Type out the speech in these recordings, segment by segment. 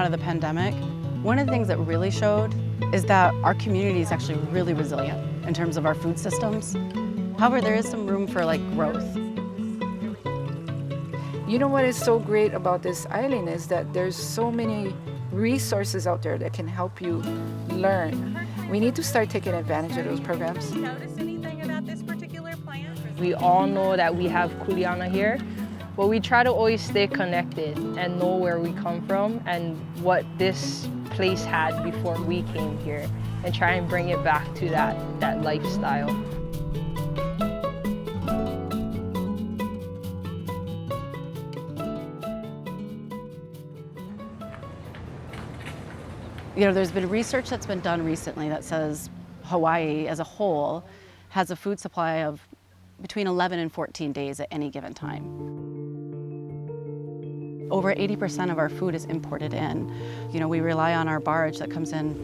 out of the pandemic, one of the things that really showed is that our community is actually really resilient in terms of our food systems. However, there is some room for growth. You know what is so great about this island is that there's so many resources out there that can help you learn. We need to start taking advantage of those programs. Notice anything about this particular plant? We all know that we have kuleana here, but we try to always stay connected and know where we come from and what this place had before we came here and try and bring it back to that lifestyle. There's been research that's been done recently that says Hawaii as a whole has a food supply of between 11 and 14 days at any given time. Over 80% of our food is imported in. We rely on our barge that comes in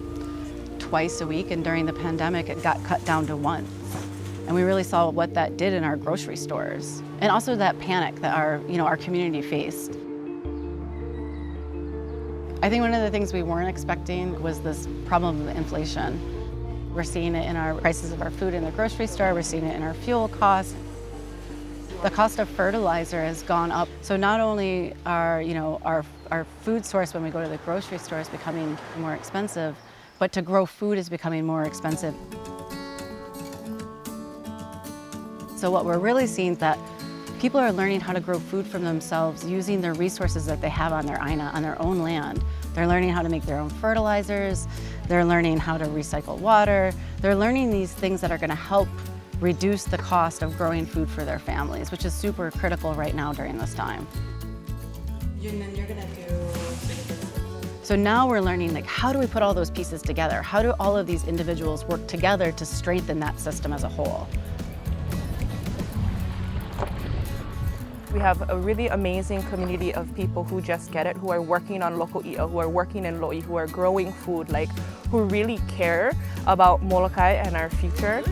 twice a week, and during the pandemic it got cut down to once. And we really saw what that did in our grocery stores. And also that panic that our community faced. I think one of the things we weren't expecting was this problem of inflation. We're seeing it in our prices of our food in the grocery store, we're seeing it in our fuel costs. The cost of fertilizer has gone up. So not only are, our food source when we go to the grocery store is becoming more expensive, but to grow food is becoming more expensive. So what we're really seeing is that people are learning how to grow food for themselves using the resources that they have on their own land. They're learning how to make their own fertilizers. They're learning how to recycle water. They're learning these things that are going to help reduce the cost of growing food for their families, which is super critical right now during this time. And then you're gonna do... So now we're learning, how do we put all those pieces together? How do all of these individuals work together to strengthen that system as a whole? We have a really amazing community of people who just get it, who are working on local i'a, who are working in lo'i, who are growing food, who really care about Molokai and our future.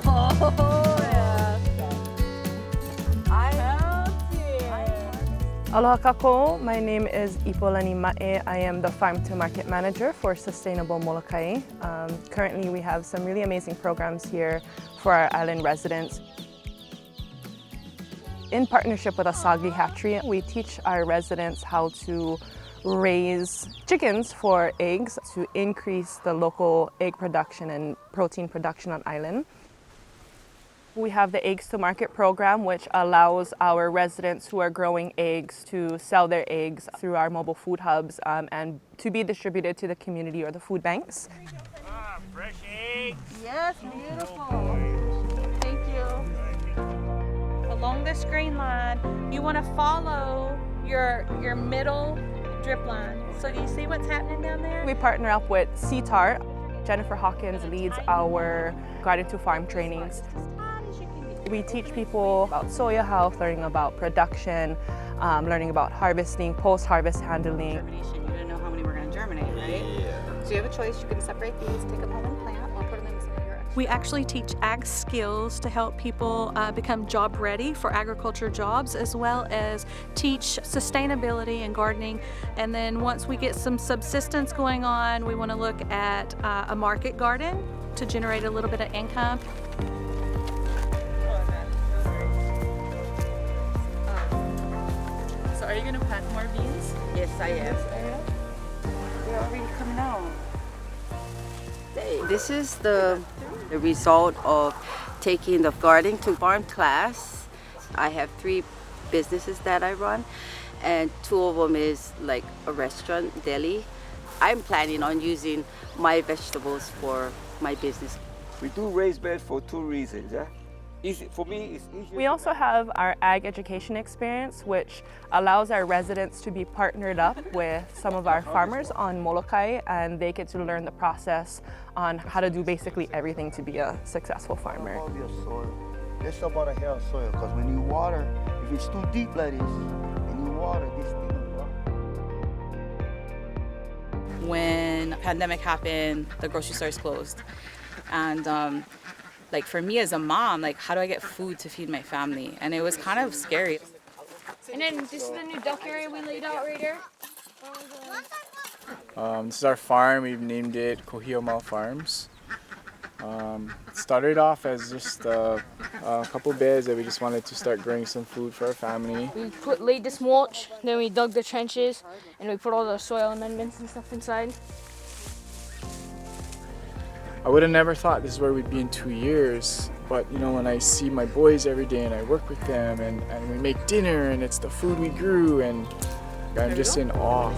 Oh, yeah. Aloha kako, my name is Ipolani Ma'e. I am the Farm to Market Manager for Sustainable Molokai. Currently we have some really amazing programs here for our island residents. In partnership with Asagli Hatchery, we teach our residents how to raise chickens for eggs to increase the local egg production and protein production on island. We have the Eggs to Market program, which allows our residents who are growing eggs to sell their eggs through our mobile food hubs and to be distributed to the community or the food banks. Fresh eggs. Yes, beautiful. Thank you. Along this green line, you want to follow your middle drip line. So do you see what's happening down there? We partner up with CTAR. Jennifer Hawkins leads our Garden to Farm trainings. We teach people about soil health, learning about production, learning about harvesting, post-harvest handling. Germination, you didn't know how many were going to germinate, right? Yeah. So you have a choice. You can separate these, take them home and plant, or put them in some of your We actually teach ag skills to help people become job ready for agriculture jobs, as well as teach sustainability and gardening. And then once we get some subsistence going on, we want to look at a market garden to generate a little bit of income. So are you going to plant more beans? Yes, I am. They're already coming out. This is the result of taking the garden to farm class. I have 3 businesses that I run, and 2 of them is like a restaurant, deli. I'm planning on using my vegetables for my business. We do raised beds for 2 reasons. For me, it's easier. We also have our ag education experience, which allows our residents to be partnered up with some of our farmers on Molokai, and they get to learn the process on how to do basically everything to be a successful farmer. It's about a healthy soil, because when you water, if it's too deep like this, and you water, this thing will rot. When the pandemic happened, the grocery stores closed. And for me as a mom, how do I get food to feed my family? And it was kind of scary. And then this is the new duck area we laid out right here. This is our farm. We've named it Kohioma Farms. It started off as just a couple beds that we just wanted to start growing some food for our family. We laid this mulch, then we dug the trenches, and we put all the soil amendments and stuff inside. I would have never thought this is where we'd be in 2 years, but you know, when I see my boys every day and I work with them and we make dinner and it's the food we grew, and I'm just in awe.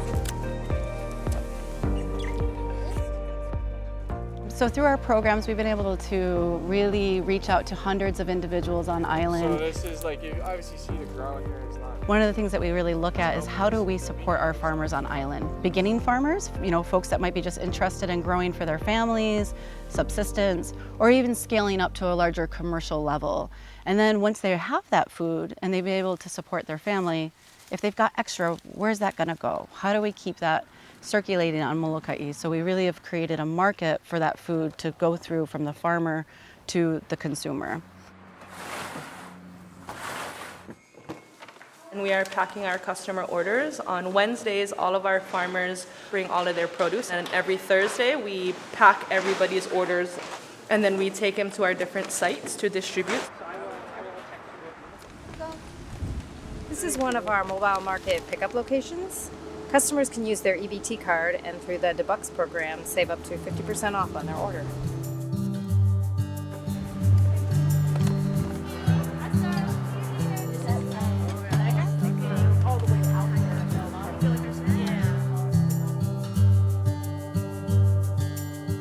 So through our programs, we've been able to really reach out to hundreds of individuals on island. So this is like, you obviously see the ground here. It's not... One of the things that we really look at is how do we support our farmers on island? Beginning farmers, you know, folks that might be just interested in growing for their families, subsistence, or even scaling up to a larger commercial level. And then once they have that food and they've been able to support their family, if they've got extra, where's that gonna go? How do we keep that circulating on Molokai? So we really have created a market for that food to go through from the farmer to the consumer. And we are packing our customer orders. On Wednesdays, all of our farmers bring all of their produce, and every Thursday we pack everybody's orders, and then we take them to our different sites to distribute. This is one of our mobile market pickup locations. Customers can use their EBT card and through the Debucks program save up to 50% off on their order.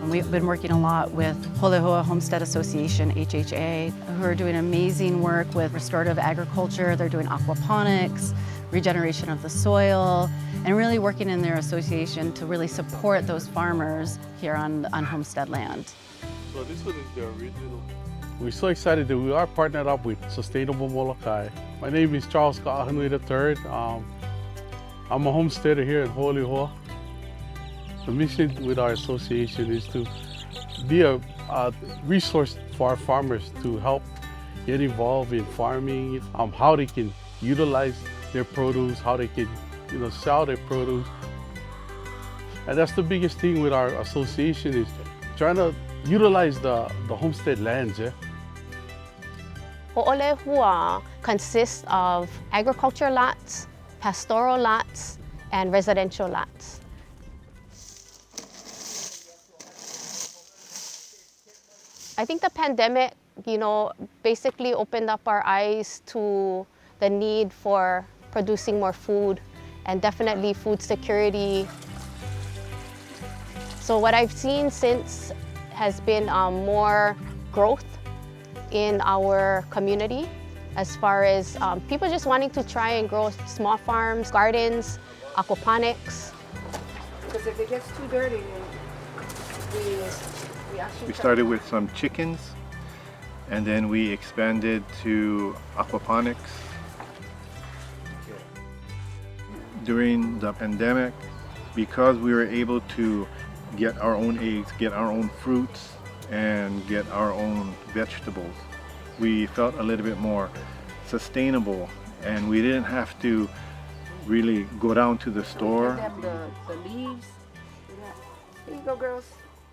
We've been working a lot with Holehua Homestead Association, HHA, who are doing amazing work with restorative agriculture. They're doing aquaponics, regeneration of the soil, and really working in their association to really support those farmers here on homestead land. So this one is the original. We're so excited that we are partnered up with Sustainable Molokai. My name is Charles Ka'ahanui III. I'm a homesteader here in Holehua. The mission with our association is to be a resource for our farmers to help get involved in farming, how they can utilize their produce, how they can sell their produce. And that's the biggest thing with our association, is trying to utilize the homestead lands. Yeah? Ho'olehua consists of agriculture lots, pastoral lots, and residential lots. I think the pandemic, basically opened up our eyes to the need for producing more food, and definitely food security. So what I've seen since has been more growth in our community, as far as people just wanting to try and grow small farms, gardens, aquaponics. Because if it gets too dirty, we started with some chickens, and then we expanded to aquaponics. During the pandemic, because we were able to get our own eggs, get our own fruits, and get our own vegetables, we felt a little bit more sustainable, and we didn't have to really go down to the store. The leaves. Here you go, girls.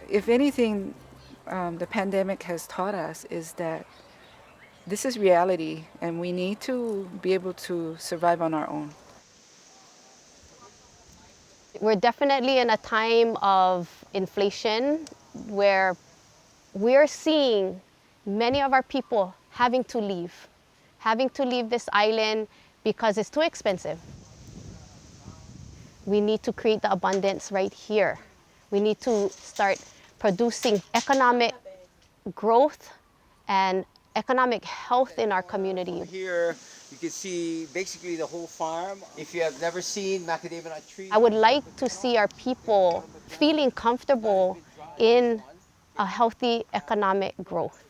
If anything, the pandemic has taught us is that this is reality, and we need to be able to survive on our own. We're definitely in a time of inflation where we're seeing many of our people having to leave this island because it's too expensive. We need to create the abundance right here. We need to start producing economic growth and economic health in our community. Here you can see basically the whole farm. If you have never seen macadamia nut trees. I would like to see our people feeling comfortable in a healthy economic growth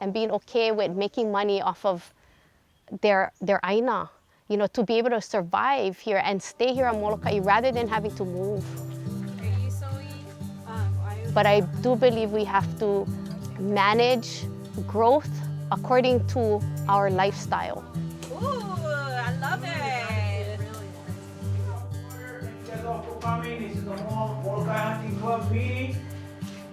and being okay with making money off of their aina, to be able to survive here and stay here on Molokai rather than having to move. But I do believe we have to manage growth according to our lifestyle. Ooh, I love it. coming. This is the Molokai Hunting Club meeting.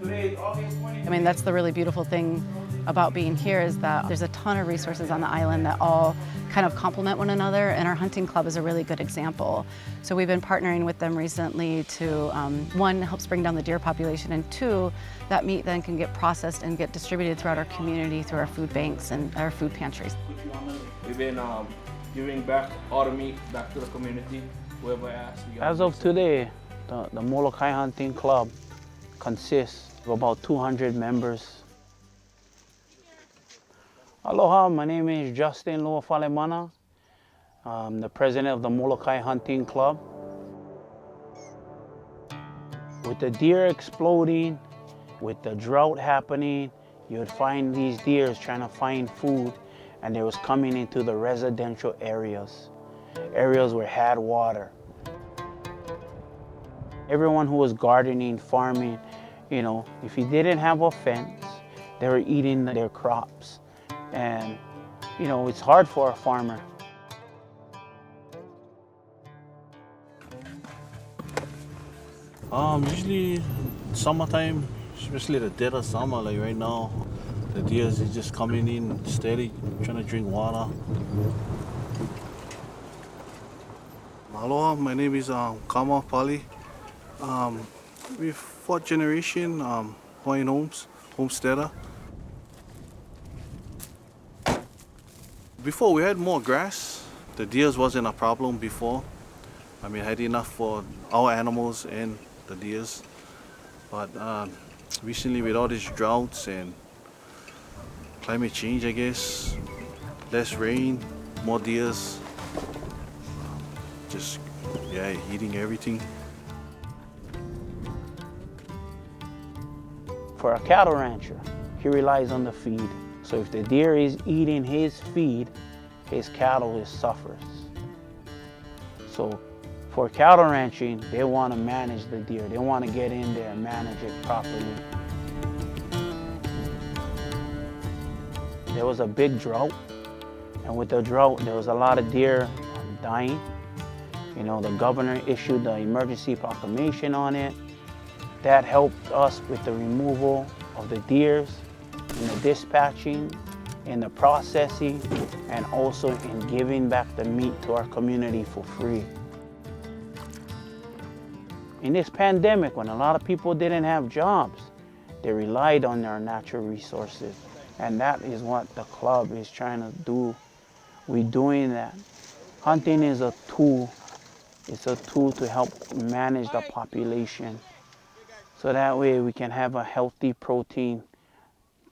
Today is August 20th. I mean, that's the really beautiful thing about being here is that there's a ton of resources on the island that all kind of complement one another, and our hunting club is a really good example. So we've been partnering with them recently to, one, helps bring down the deer population, and two, that meat then can get processed and get distributed throughout our community through our food banks and our food pantries. We've been giving back all the meat back to the community, whoever asks. As of today, the Molokai Hunting Club consists of about 200 members. Aloha, my name is Justin Luafalemana. I'm the president of the Molokai Hunting Club. With the deer exploding, with the drought happening, you would find these deers trying to find food, and they was coming into the residential areas where had water. Everyone who was gardening, farming, you know, if you didn't have a fence, they were eating their crops. And, you know, it's hard for a farmer. Usually summertime, especially the dead of summer, like right now, the deer is just coming in steady, trying to drink water. Aloha, my name is Kama Pali. We're fourth generation Hawaiian homesteader. Before we had more grass. The deers wasn't a problem before. I mean, I had enough for our animals and the deers. But recently with all these droughts and climate change, I guess, less rain, more deers, just, yeah, eating everything. For a cattle rancher, he relies on the feed. So if the deer is eating his feed, his cattle suffers. So for cattle ranching, they want to manage the deer. They want to get in there and manage it properly. There was a big drought, and with the drought, there was a lot of deer dying. You know, the governor issued the emergency proclamation on it. That helped us with the removal of the deers, in the dispatching, in the processing, and also in giving back the meat to our community for free. In this pandemic, when a lot of people didn't have jobs, they relied on their natural resources. And that is what the club is trying to do. We're doing that. Hunting is a tool. It's a tool to help manage the population. So that way we can have a healthy protein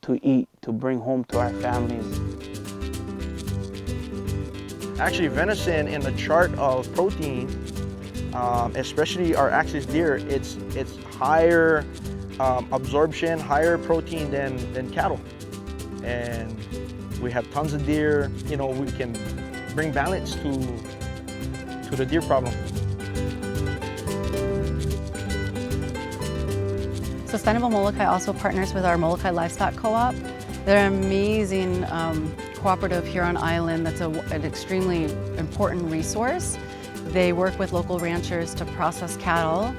to eat, to bring home to our families. Actually, venison in the chart of protein, especially our axis deer, it's higher absorption, higher protein than cattle. And we have tons of deer, you know, we can bring balance to the deer problem. Sustainable Molokai also partners with our Molokai Livestock Co-op. They're an amazing cooperative here on island that's an extremely important resource. They work with local ranchers to process cattle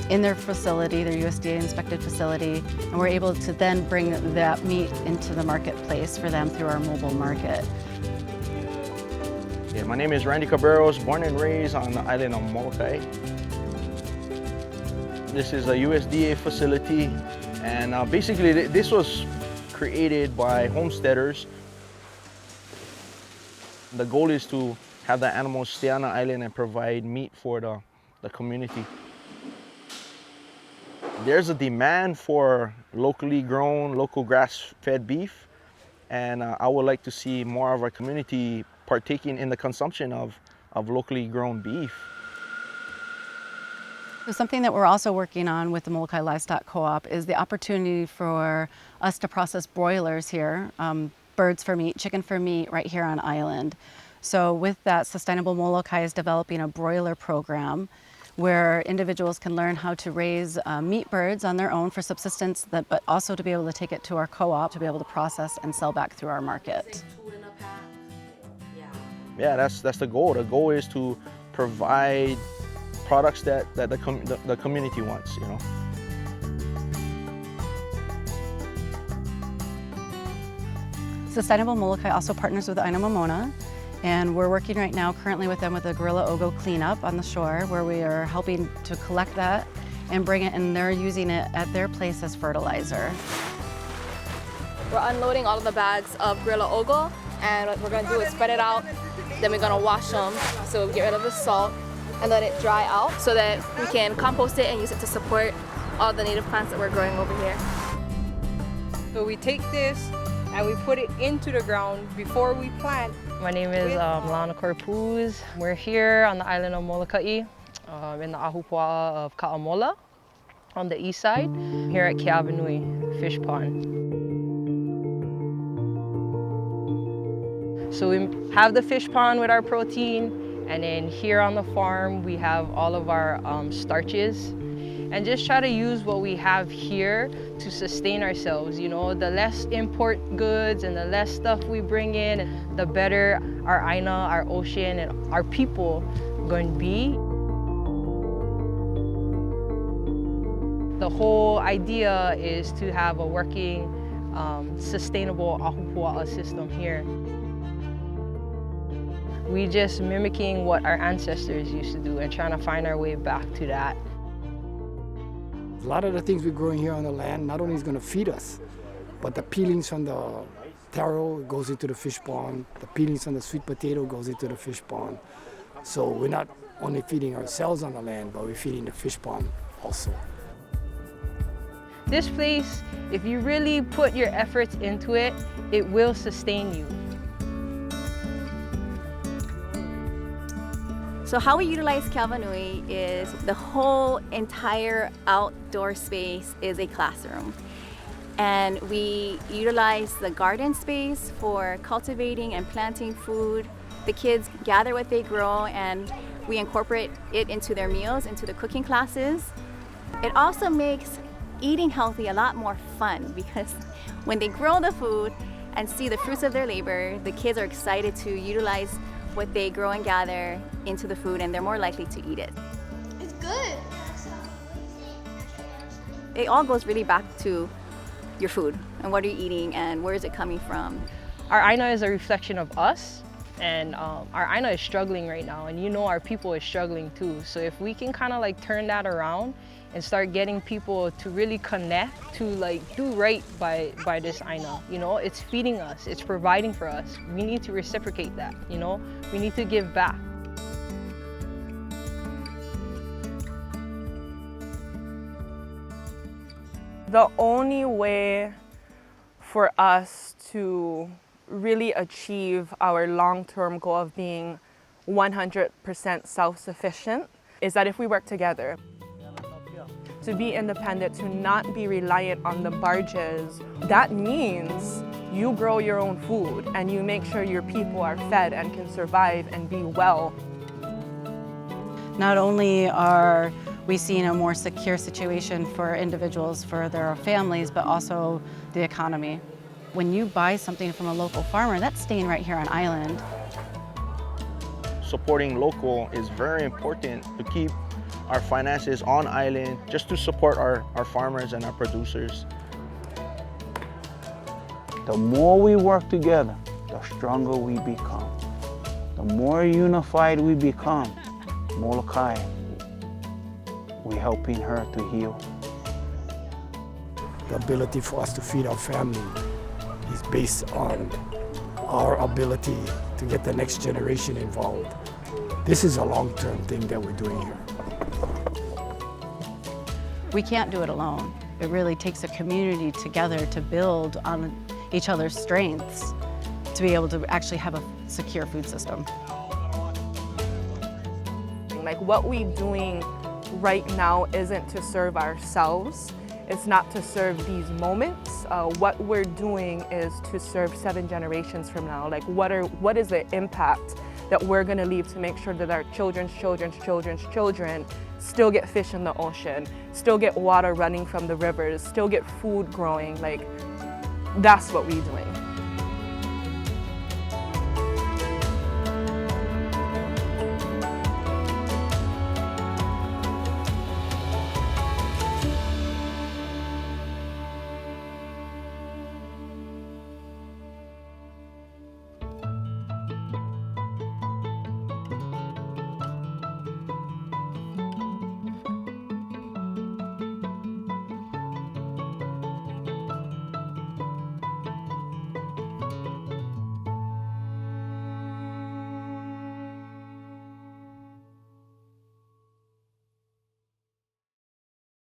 in their facility, their USDA inspected facility, and we're able to then bring that meat into the marketplace for them through our mobile market. Yeah, my name is Randy Cabreros, born and raised on the island of Molokai. This is a USDA facility, and basically this was created by homesteaders. The goal is to have the animals stay on the island and provide meat for the community. There's a demand for locally grown, local grass-fed beef, and I would like to see more of our community partaking in the consumption of locally grown beef. So something that we're also working on with the Molokai Livestock Co-op is the opportunity for us to process broilers here, birds for meat, chicken for meat, right here on island. So with that, Sustainable Molokai is developing a broiler program where individuals can learn how to raise meat birds on their own for subsistence, but also to be able to take it to our co-op to be able to process and sell back through our market. Yeah, that's the goal. The goal is to provide products that the community wants, you know. Sustainable Molokai also partners with Aina Momona, and we're working right now currently with them with the Gorilla Ogo cleanup on the shore, where we are helping to collect that and bring it, and they're using it at their place as fertilizer. We're unloading all of the bags of Gorilla Ogo, and what we're going to do is spread it out. Then we're going to wash them, so we get rid of the salt and let it dry out so that we can compost it and use it to support all the native plants that we're growing over here. So we take this and we put it into the ground before we plant. My name is Lana Corpuz. We're here on the island of Molokai, in the ahupua'a of Ka'amola on the east side, here at Keawanui Fish Pond. So we have the fish pond with our protein, and then here on the farm we have all of our starches, and just try to use what we have here to sustain ourselves. You know, the less import goods and the less stuff we bring in, the better our Aina, our ocean, and our people going to be. The whole idea is to have a working, sustainable ahupua'a system here. We just mimicking what our ancestors used to do and trying to find our way back to that. A lot of the things we're growing here on the land not only is going to feed us, but the peelings from the taro goes into the fish pond, the peelings from the sweet potato goes into the fish pond. So we're not only feeding ourselves on the land, but we're feeding the fish pond also. This place, if you really put your efforts into it, it will sustain you. So how we utilize Keawanui is the whole entire outdoor space is a classroom. And we utilize the garden space for cultivating and planting food. The kids gather what they grow and we incorporate it into their meals, into the cooking classes. It also makes eating healthy a lot more fun because when they grow the food and see the fruits of their labor, the kids are excited to utilize what they grow and gather into the food, and they're more likely to eat it. It's good. It all goes really back to your food and what are you eating and where is it coming from. Our Aina is a reflection of us, and our Aina is struggling right now, and you know our people is struggling too. So if we can kind of like turn that around and start getting people to really connect, to like do right by this Aina. You know, it's feeding us, it's providing for us. We need to reciprocate that, you know? We need to give back. The only way for us to really achieve our long-term goal of being 100% self-sufficient is that if we work together. To be independent, to not be reliant on the barges, that means you grow your own food and you make sure your people are fed and can survive and be well. Not only are we seeing a more secure situation for individuals, for their families, but also the economy. When you buy something from a local farmer, that's staying right here on island. Supporting local is very important to keep our finances on island, just to support our farmers and our producers. The more we work together, the stronger we become. The more unified we become, Molokai, we're helping her to heal. The ability for us to feed our family is based on our ability to get the next generation involved. This is a long-term thing that we're doing here. We can't do it alone. It really takes a community together to build on each other's strengths to be able to actually have a secure food system. Like what we're doing right now isn't to serve ourselves. It's not to serve these moments. What we're doing is to serve 7 generations from now. Like what is the impact that we're gonna leave to make sure that our children's children still get fish in the ocean, still get water running from the rivers, still get food growing. Like that's what we're doing.